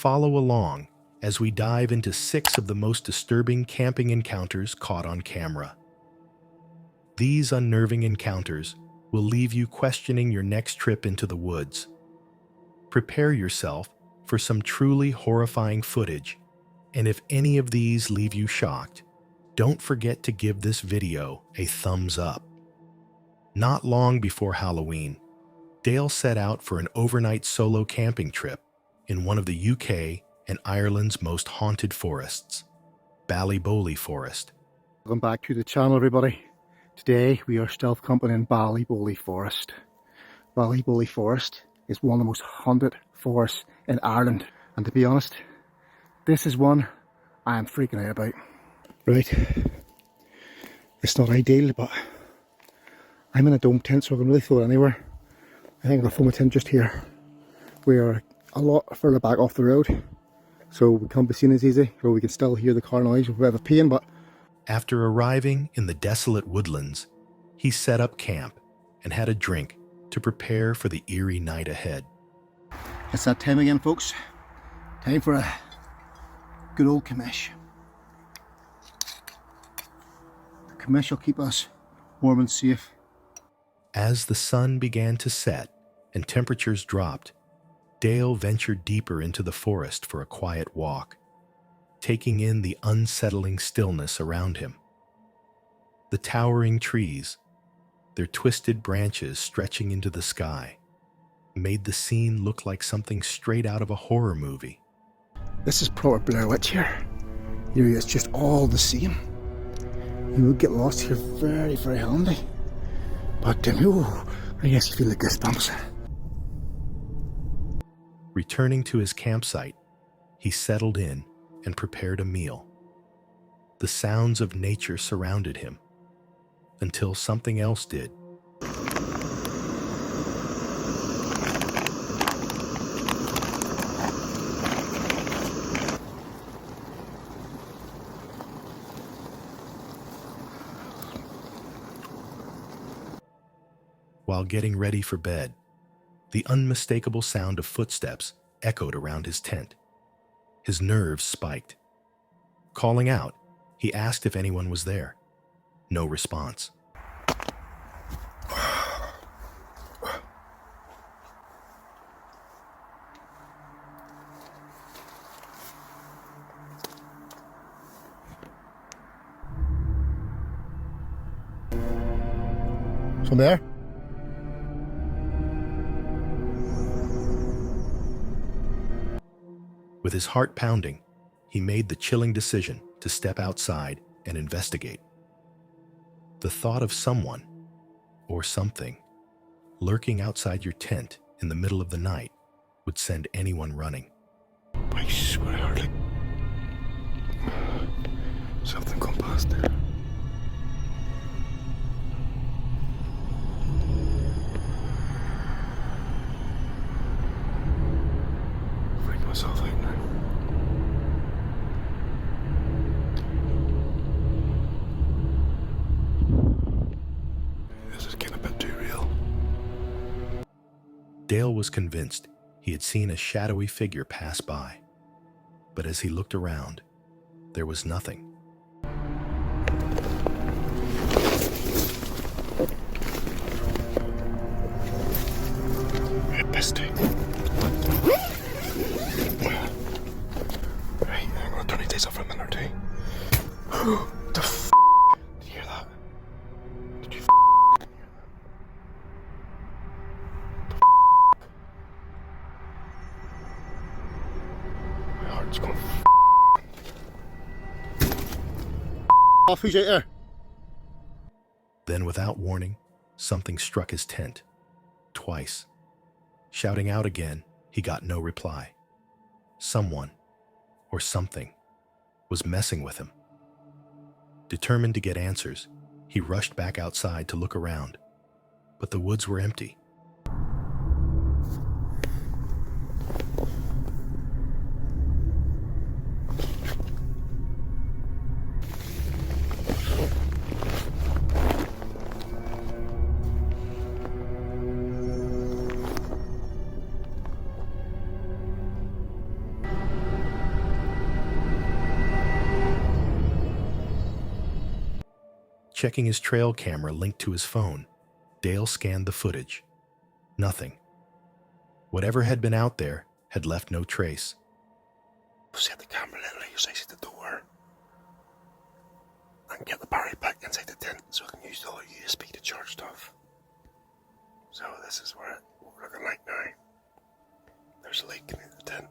Follow along as we dive into 6 of the most disturbing camping encounters caught on camera. These unnerving encounters will leave you questioning your next trip into the woods. Prepare yourself for some truly horrifying footage, and if any of these leave you shocked, don't forget to give this video a thumbs up. Not long before Halloween, Dale set out for an overnight solo camping trip in one of the UK and Ireland's most haunted forests, Ballyboley Forest. Welcome back to the channel, everybody. Today we are stealth camping in Ballyboley Forest. Ballyboley Forest is one of the most haunted forests in Ireland, and to be honest, this is one I am freaking out about. Right, it's not ideal, but I'm in a dome tent, so I can really throw it anywhere. I think I'll throw my tent just here. We are a lot further back off the road, so we can't be seen as easy, so we can still hear the car noise with a bit of a pain, but... After arriving in the desolate woodlands, he set up camp and had a drink to prepare for the eerie night ahead. It's that time again, folks. Time for a good old commish. The commish will keep us warm and safe. As the sun began to set and temperatures dropped, Dale ventured deeper into the forest for a quiet walk, taking in the unsettling stillness around him. The towering trees, their twisted branches stretching into the sky, made the scene look like something straight out of a horror movie. This is proper Blair Witch here. It's just all the same. You will get lost here very, very handy. But I guess you feel the goosebumps. Returning to his campsite, he settled in and prepared a meal. The sounds of nature surrounded him, until something else did. While getting ready for bed, the unmistakable sound of footsteps echoed around his tent. His nerves spiked. Calling out, he asked if anyone was there. No response. From there? With his heart pounding, he made the chilling decision to step outside and investigate. The thought of someone, or something, lurking outside your tent in the middle of the night would send anyone running. I swear, like... something come past there. Freak myself out now. This is getting a bit too real. Dale was convinced he had seen a shadowy figure pass by, but as he looked around, there was nothing. Right, I'm gonna turn these off for a minute or two. The f***? Did you hear that? Did you f***? The f***? My heart's going f***. Off, who's out there? Then, without warning, something struck his tent. Twice. Shouting out again, he got no reply. Someone, or something, was messing with him. Determined to get answers, he rushed back outside to look around, but the woods were empty. Checking his trail camera linked to his phone, Dale scanned the footage. Nothing. Whatever had been out there had left no trace. Set the camera literally inside the door and get the battery back inside the tent so I can use the other USB to charge stuff. So this is what we're looking like now. There's a leak in the tent.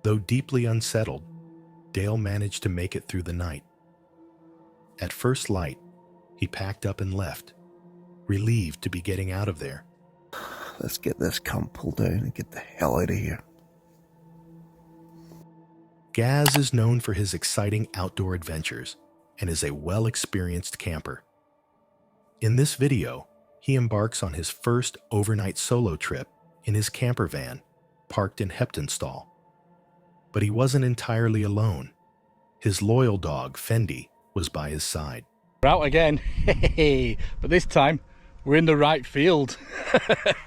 Though deeply unsettled, Dale managed to make it through the night. At first light, he packed up and left, relieved to be getting out of there. Let's get this camp pulled down and get the hell out of here. Gaz is known for his exciting outdoor adventures and is a well-experienced camper. In this video, he embarks on his first overnight solo trip in his camper van, parked in Heptonstall. But he wasn't entirely alone. His loyal dog, Fendi, was by his side. We're out again, hey, but this time we're in the right field.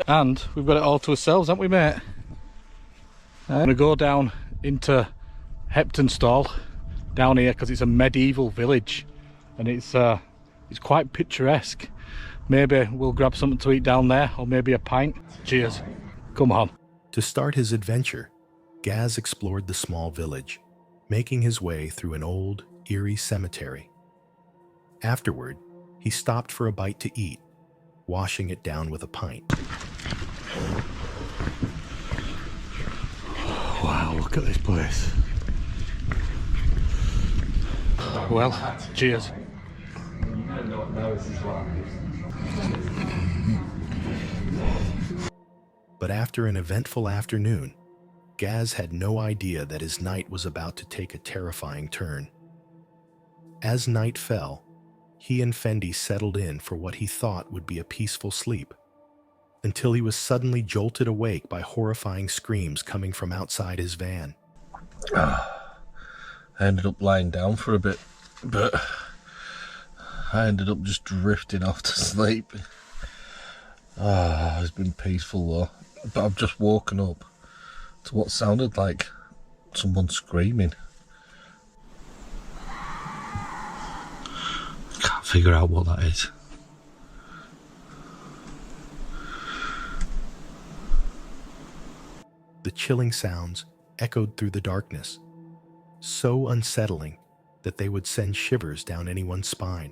And we've got it all to ourselves, haven't we, mate? I'm going to go down into Heptonstall, down here, because it's a medieval village and it's quite picturesque. Maybe we'll grab something to eat down there, or maybe a pint. Cheers. Come on. To start his adventure, Gaz explored the small village, making his way through an old, eerie cemetery. Afterward, he stopped for a bite to eat, washing it down with a pint. Wow, look at this place. Well, cheers. But after an eventful afternoon, Gaz had no idea that his night was about to take a terrifying turn. As night fell, he and Fendi settled in for what he thought would be a peaceful sleep, until he was suddenly jolted awake by horrifying screams coming from outside his van. I ended up lying down for a bit, but I ended up just drifting off to sleep. It's been peaceful though, but I've just woken up to what sounded like someone screaming. Can't figure out what that is. The chilling sounds echoed through the darkness, so unsettling that they would send shivers down anyone's spine.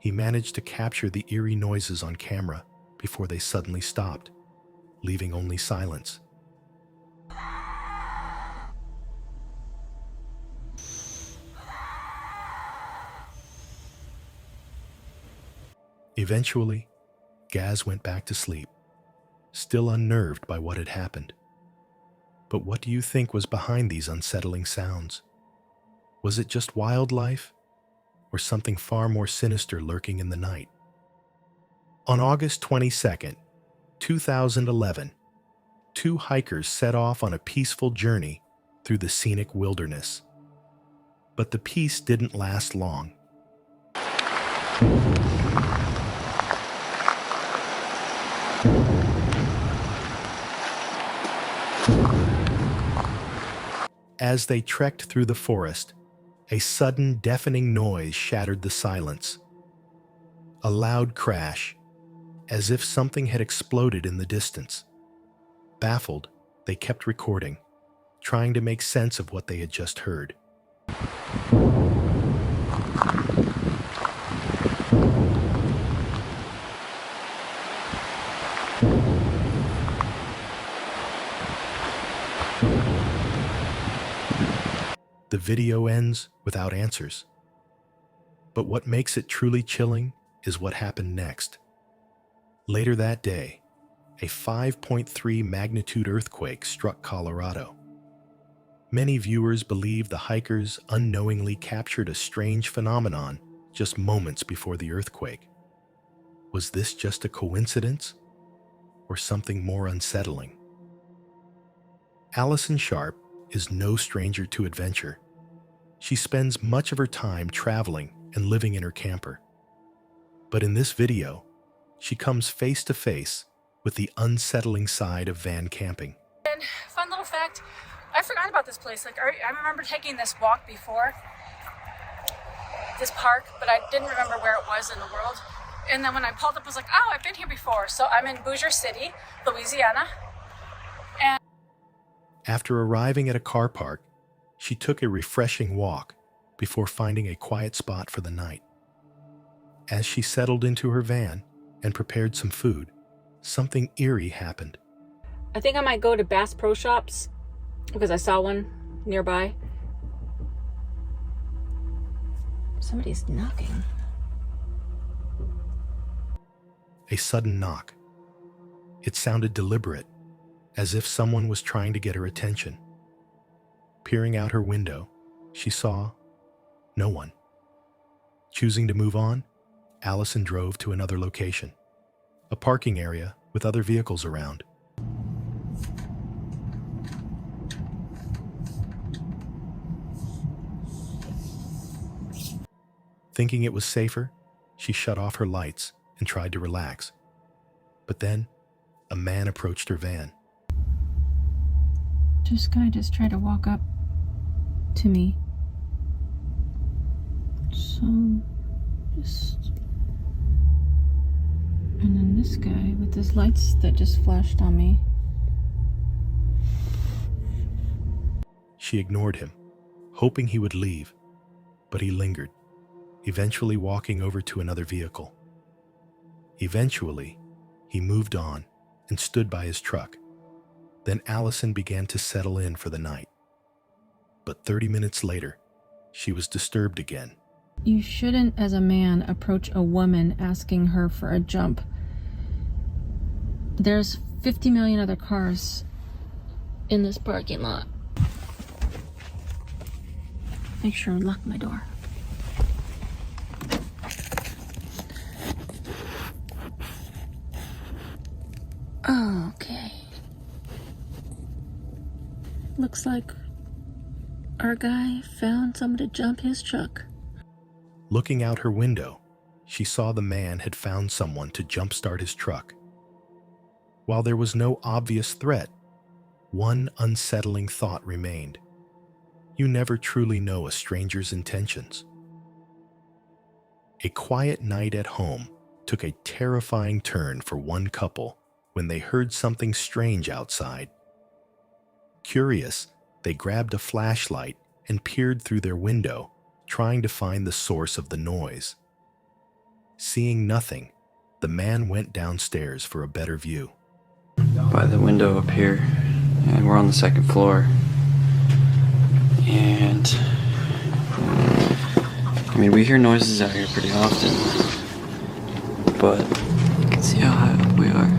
He managed to capture the eerie noises on camera before they suddenly stopped, leaving only silence. Eventually, Gaz went back to sleep, still unnerved by what had happened. But what do you think was behind these unsettling sounds? Was it just wildlife, or something far more sinister lurking in the night? On August 22nd, 2011, two hikers set off on a peaceful journey through the scenic wilderness. But the peace didn't last long. As they trekked through the forest, a sudden deafening noise shattered the silence. A loud crash, as if something had exploded in the distance. Baffled, they kept recording, trying to make sense of what they had just heard. The video ends without answers. But what makes it truly chilling is what happened next. Later that day, a 5.3 magnitude earthquake struck Colorado. Many viewers believe the hikers unknowingly captured a strange phenomenon just moments before the earthquake. Was this just a coincidence, or something more unsettling? Allison Sharp is no stranger to adventure. She spends much of her time traveling and living in her camper. But in this video, she comes face to face with the unsettling side of van camping. And fun little fact, I forgot about this place. Like, I remember taking this walk before, this park, but I didn't remember where it was in the world. And then when I pulled up, I was like, oh, I've been here before. So I'm in Bossier City, Louisiana. And After arriving at a car park, she took a refreshing walk before finding a quiet spot for the night. As she settled into her van and prepared some food, something eerie happened. I think I might go to Bass Pro Shops because I saw one nearby. Somebody's knocking. A sudden knock. It sounded deliberate, as if someone was trying to get her attention. Peering out her window, she saw no one. Choosing to move on, Allison drove to another location, a parking area with other vehicles around. Thinking it was safer, she shut off her lights and tried to relax. But then, a man approached her van. This guy just tried to walk up to me. So, just... And then this guy with his lights that just flashed on me. She ignored him, hoping he would leave, but he lingered, eventually walking over to another vehicle. Eventually, he moved on and stood by his truck. Then Allison began to settle in for the night. But 30 minutes later, she was disturbed again. You shouldn't, as a man, approach a woman asking her for a jump. There's 50 million other cars in this parking lot. Make sure I lock my door. Okay. Looks like our guy found someone to jump his truck. Looking out her window, she saw the man had found someone to jumpstart his truck. While there was no obvious threat, one unsettling thought remained. You never truly know a stranger's intentions. A quiet night at home took a terrifying turn for one couple when they heard something strange outside. Curious, they grabbed a flashlight and peered through their window, trying to find the source of the noise. Seeing nothing, the man went downstairs for a better view. By the window up here, and we're on the second floor. And I mean, we hear noises out here pretty often, but you can see how high up we are.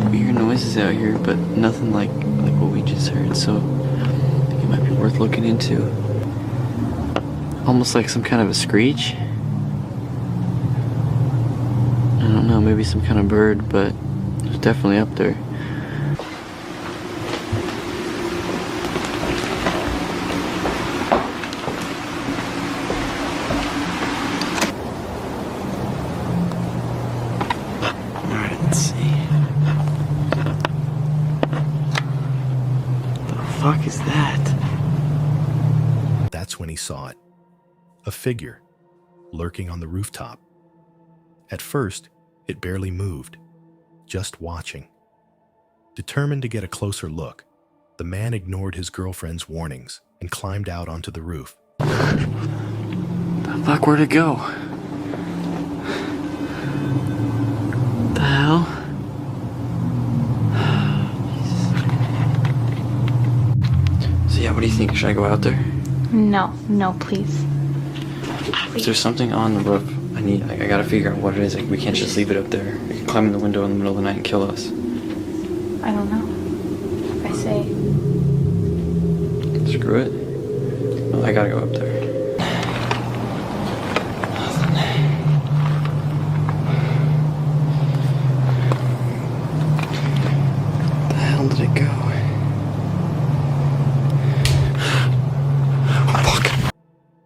We hear noises out here, but nothing like what we just heard, so I think it might be worth looking into. Almost like some kind of a screech. I don't know, maybe some kind of bird, but it's definitely up there. Alright, let's see. What the fuck is that? That's when he saw it. A figure, lurking on the rooftop. At first, it barely moved, just watching. Determined to get a closer look, the man ignored his girlfriend's warnings and climbed out onto the roof. The fuck, where'd it go? The hell? So yeah, what do you think? Should I go out there? No, please. Is there something on the roof? I gotta figure out what it is. Like, we can't just leave it up there. It could climb in the window in the middle of the night and kill us. I don't know. I say, Screw it. Well, I gotta go up there. Where the hell did it go? Oh, fuck.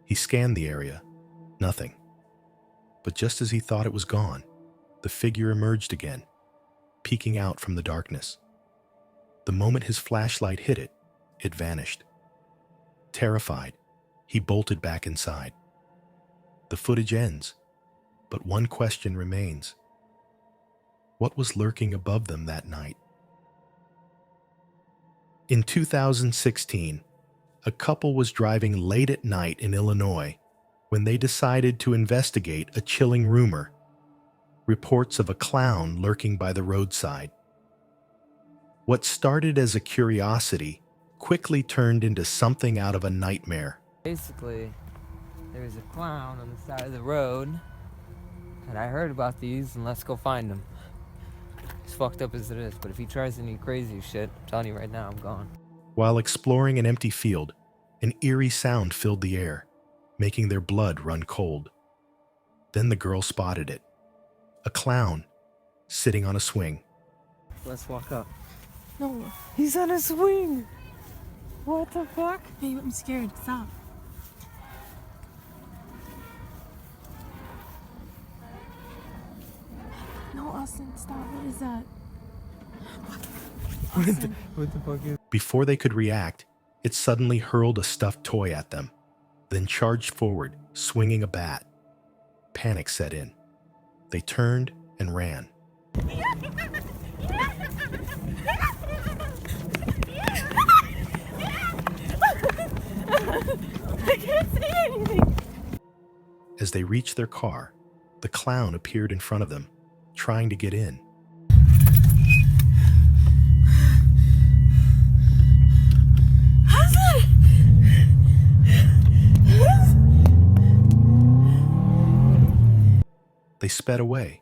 He scanned the area. Nothing. But just as he thought it was gone, the figure emerged again, peeking out from the darkness. The moment his flashlight hit it, it vanished. Terrified, he bolted back inside. The footage ends, but one question remains. What was lurking above them that night? In 2016, a couple was driving late at night in Illinois when they decided to investigate a chilling rumor: reports of a clown lurking by the roadside. What started as a curiosity quickly turned into something out of a nightmare. Basically, there was a clown on the side of the road, and I heard about these, and let's go find him. As fucked up as it is, but if he tries any crazy shit, I'm telling you right now, I'm gone. While exploring an empty field, an eerie sound filled the air, making their blood run cold. Then the girl spotted it. A clown, sitting on a swing. Let's walk up. No. He's on a swing! What the fuck? Babe, I'm scared. Stop. No, Austin, stop. What is that? Austin. What the fuck is... Before they could react, it suddenly hurled a stuffed toy at them, then charged forward, swinging a bat. Panic set in. They turned and ran. I can't see anything. As they reached their car, the clown appeared in front of them, trying to get in. They sped away,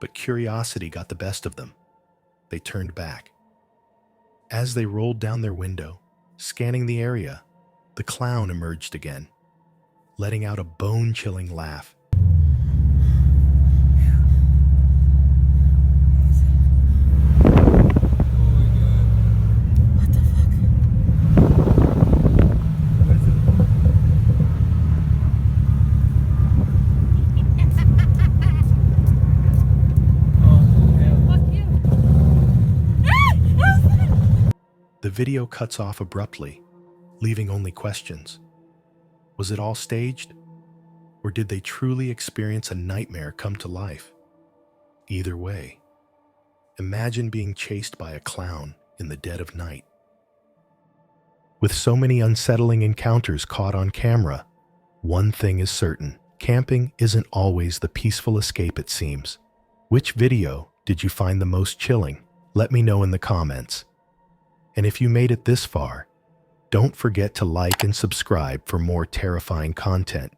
but curiosity got the best of them. They turned back. As they rolled down their window, scanning the area, the clown emerged again, letting out a bone-chilling laugh. The video cuts off abruptly, leaving only questions. Was it all staged? Or did they truly experience a nightmare come to life? Either way, imagine being chased by a clown in the dead of night. With so many unsettling encounters caught on camera, one thing is certain: camping isn't always the peaceful escape it seems. Which video did you find the most chilling? Let me know in the comments. And if you made it this far, don't forget to like and subscribe for more terrifying content.